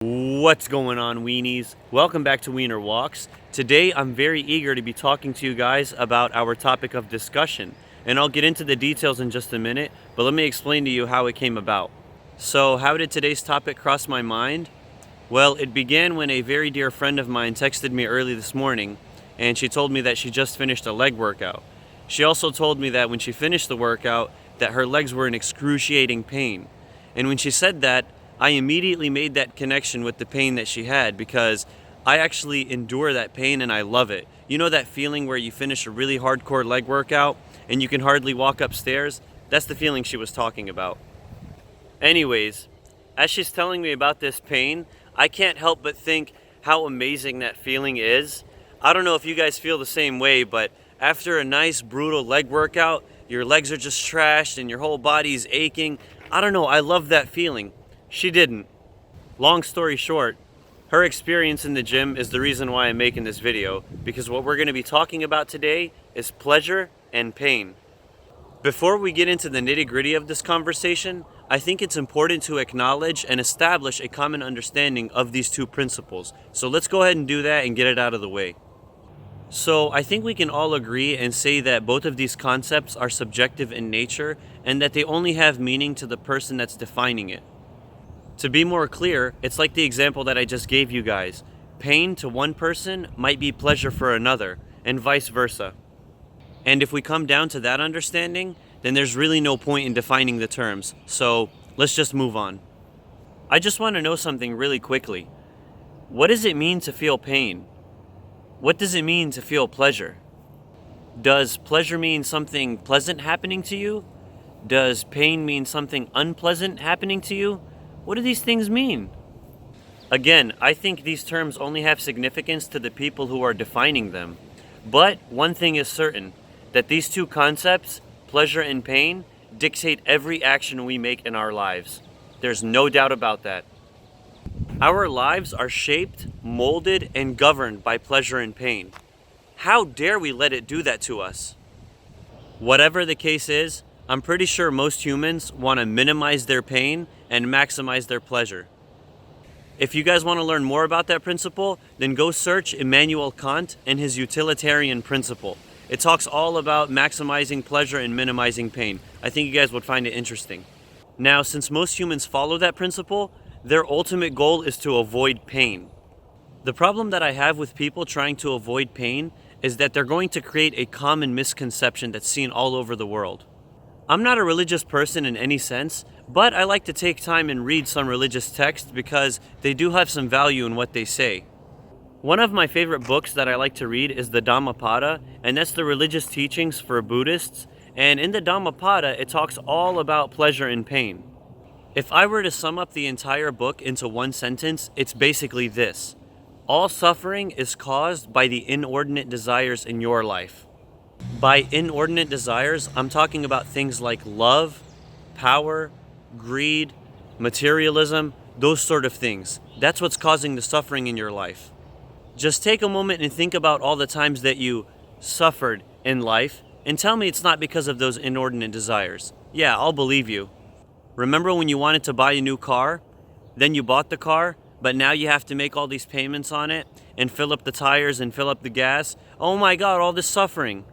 What's going on, weenies? Welcome back to Wiener Walks. Today I'm very eager to be talking to you guys about our topic of discussion, and I'll get into the details in just a minute, but let me explain to you how it came about. So, how did today's topic cross my mind? Well, it began when a very dear friend of mine texted me early this morning, and she told me that she just finished a leg workout. She also told me that when she finished the workout, that her legs were in excruciating pain. And when she said that, I immediately made that connection with the pain that she had because I actually endure that pain and I love it. You know that feeling where you finish a really hardcore leg workout and you can hardly walk upstairs? That's the feeling she was talking about. Anyways, as she's telling me about this pain, I can't help but think how amazing that feeling is. I don't know if you guys feel the same way, but after a nice brutal leg workout, your legs are just trashed and your whole body's aching. I don't know, I love that feeling. She didn't. Long story short, her experience in the gym is the reason why I'm making this video, because what we're going to be talking about today is pleasure and pain. Before we get into the nitty-gritty of this conversation, I think it's important to acknowledge and establish a common understanding of these two principles. So let's go ahead and do that and get it out of the way. So I think we can all agree and say that both of these concepts are subjective in nature and that they only have meaning to the person that's defining it. To be more clear, it's like the example that I just gave you guys. Pain to one person might be pleasure for another, and vice versa. And if we come down to that understanding, then there's really no point in defining the terms. So let's just move on. I just want to know something really quickly. What does it mean to feel pain? What does it mean to feel pleasure? Does pleasure mean something pleasant happening to you? Does pain mean something unpleasant happening to you? What do these things mean? Again, I think these terms only have significance to the people who are defining them. But one thing is certain, that these two concepts, pleasure and pain, dictate every action we make in our lives. There's no doubt about that. Our lives are shaped, molded, and governed by pleasure and pain. How dare we let it do that to us? Whatever the case is, I'm pretty sure most humans want to minimize their pain and maximize their pleasure. If you guys want to learn more about that principle, then go search Immanuel Kant and his utilitarian principle. It talks all about maximizing pleasure and minimizing pain. I think you guys would find it interesting. Now, since most humans follow that principle, their ultimate goal is to avoid pain. The problem that I have with people trying to avoid pain is that they're going to create a common misconception that's seen all over the world. I'm not a religious person in any sense, but I like to take time and read some religious texts because they do have some value in what they say. One of my favorite books that I like to read is the Dhammapada, and that's the religious teachings for Buddhists. And in the Dhammapada, it talks all about pleasure and pain. If I were to sum up the entire book into one sentence, it's basically this: all suffering is caused by the inordinate desires in your life. By inordinate desires, I'm talking about things like love, power, greed, materialism, those sort of things. That's what's causing the suffering in your life. Just take a moment and think about all the times that you suffered in life and tell me it's not because of those inordinate desires. Yeah, I'll believe you. Remember when you wanted to buy a new car? Then you bought the car, but now you have to make all these payments on it and fill up the tires and fill up the gas. Oh my God, all this suffering.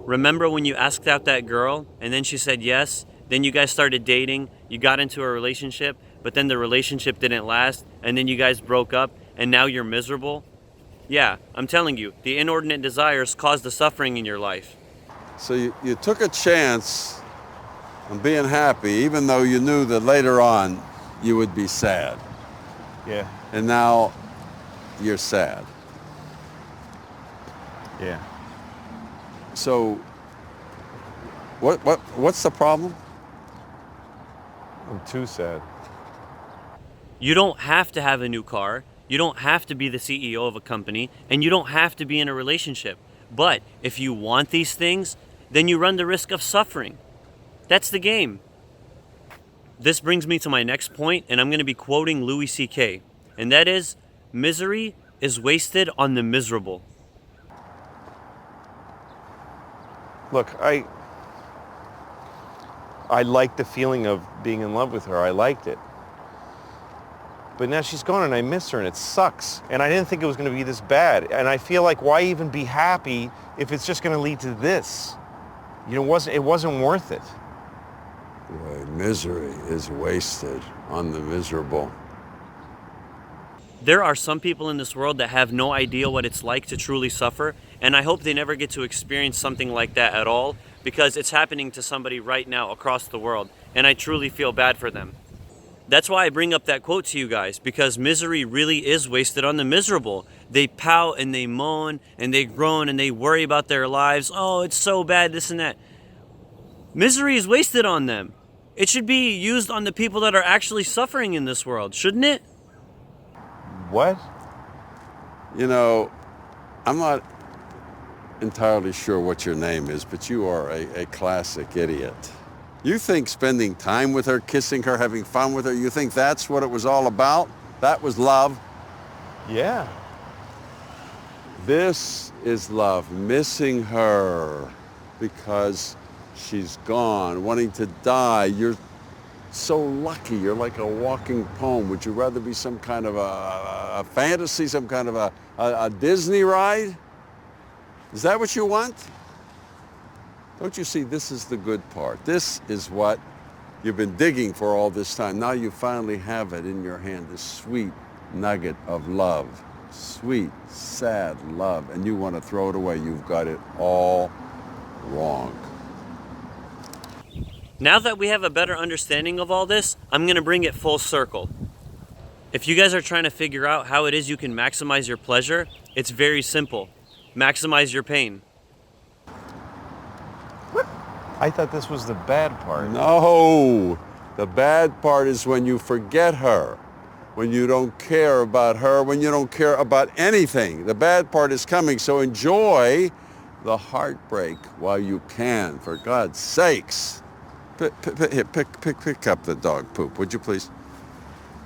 Remember when you asked out that girl and then she said yes, then you guys started dating, you got into a relationship, but then the relationship didn't last, and then you guys broke up, and now you're miserable? Yeah, I'm telling you, the inordinate desires cause the suffering in your life. So you took a chance on being happy, even though you knew that later on you would be sad. Yeah, And now you're sad. yeah. So what's the problem? I'm too sad. You don't have to have a new car, you don't have to be the CEO of a company, and you don't have to be in a relationship. But if you want these things, then you run the risk of suffering. That's the game. This brings me to my next point, and I'm going to be quoting Louis C.K., and that is, misery is wasted on the miserable. Look, I liked the feeling of being in love with her. I liked it. but now she's gone and I miss her and it sucks. And I didn't think it was going to be this bad. And I feel like why even be happy if it's just going to lead to this? You know, it wasn't worth it. Boy, misery is wasted on the miserable. There are some people in this world that have no idea what it's like to truly suffer, and I hope they never get to experience something like that at all, because it's happening to somebody right now across the world, and I truly feel bad for them. That's why I bring up that quote to you guys, because misery really is wasted on the miserable. They pout and they moan and they groan and they worry about their lives. Oh, it's so bad, this and that. Misery is wasted on them. It should be used on the people that are actually suffering in this world, shouldn't it? What? You know, I'm not entirely sure what your name is, but you are a classic idiot. You think spending time with her, kissing her, having fun with her, you think that's what it was all about? That was love? Yeah. This is love, missing her because she's gone, wanting to die. You're so lucky. You're like a walking poem. Would you rather be some kind of a fantasy, some kind of a Disney ride? Is that what you want? Don't you see, this is the good part. This is what you've been digging for all this time. Now you finally have it in your hand, this sweet nugget of love. Sweet, sad love. And you want to throw it away. You've got it all wrong. Now that we have a better understanding of all this, I'm going to bring it full circle. If you guys are trying to figure out how it is you can maximize your pleasure, it's very simple. Maximize your pain. I thought this was the bad part. No, the bad part is when you forget her, when you don't care about her, when you don't care about anything. The bad part is coming, so enjoy the heartbreak while you can, for God's sakes. Pick up the dog poop, would you please?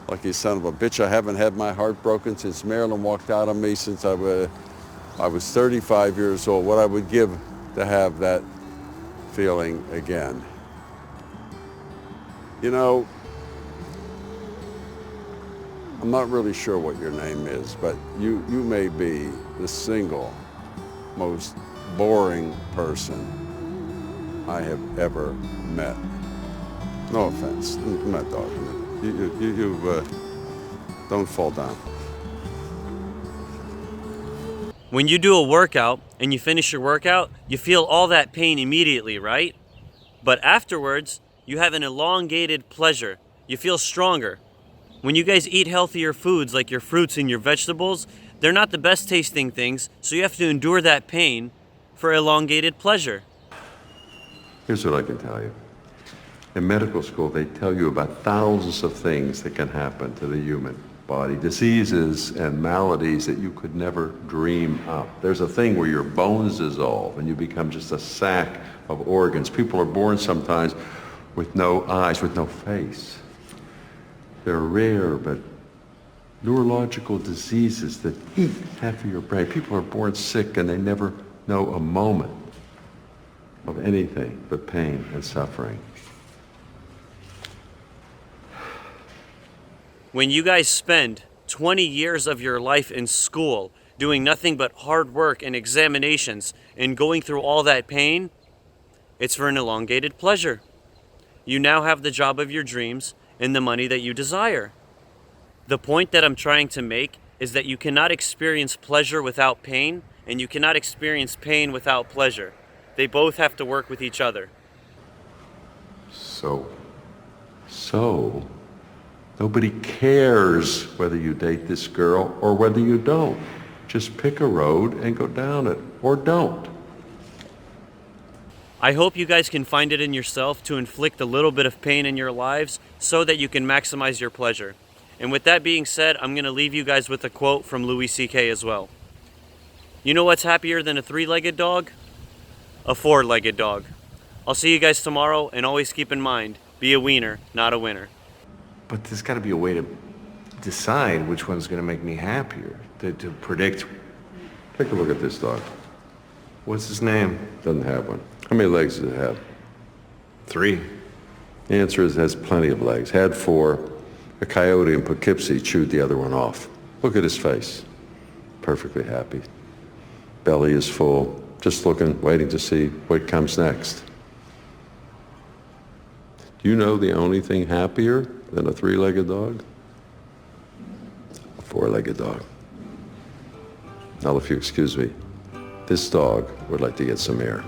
Lucky son of a bitch, I haven't had my heart broken since Marilyn walked out on me since I was 35 years old. What I would give to have that feeling again. You know, I'm not really sure what your name is, but you may be the single most boring person I have ever met. No offense, I'm not talking. You don't fall down. When you do a workout and you finish your workout, you feel all that pain immediately, right? But afterwards, you have an elongated pleasure. You feel stronger. When you guys eat healthier foods like your fruits and your vegetables, they're not the best tasting things, so you have to endure that pain for elongated pleasure. Here's what I can tell you. In medical school, they tell you about thousands of things that can happen to the human body, diseases and maladies that you could never dream up. There's a thing where your bones dissolve and you become just a sack of organs. People are born sometimes with no eyes, with no face. They're rare, but neurological diseases that eat half of your brain. People are born sick and they never know a moment of anything but pain and suffering. When you guys spend 20 years of your life in school doing nothing but hard work and examinations and going through all that pain, it's for an elongated pleasure. You now have the job of your dreams and the money that you desire. The point that I'm trying to make is that you cannot experience pleasure without pain, and you cannot experience pain without pleasure. They both have to work with each other. So, nobody cares whether you date this girl or whether you don't. Just pick a road and go down it, or don't. I hope you guys can find it in yourself to inflict a little bit of pain in your lives so that you can maximize your pleasure. And with that being said, I'm going to leave you guys with a quote from Louis C.K. as well. You know what's happier than a 3-legged dog? A 4-legged dog. I'll see you guys tomorrow, and always keep in mind, be a wiener, not a winner. But there's got to be a way to decide which one's going to make me happier, to predict. Take a look at this dog. What's his name? Doesn't have one. How many legs does it have? 3. The answer is it has plenty of legs. Had 4, A coyote in Poughkeepsie chewed the other one off. Look at his face. Perfectly happy. Belly is full, just looking, waiting to see what comes next. Do you know the only thing happier than a three-legged dog? A four-legged dog. Now, if you excuse me, this dog would like to get some air.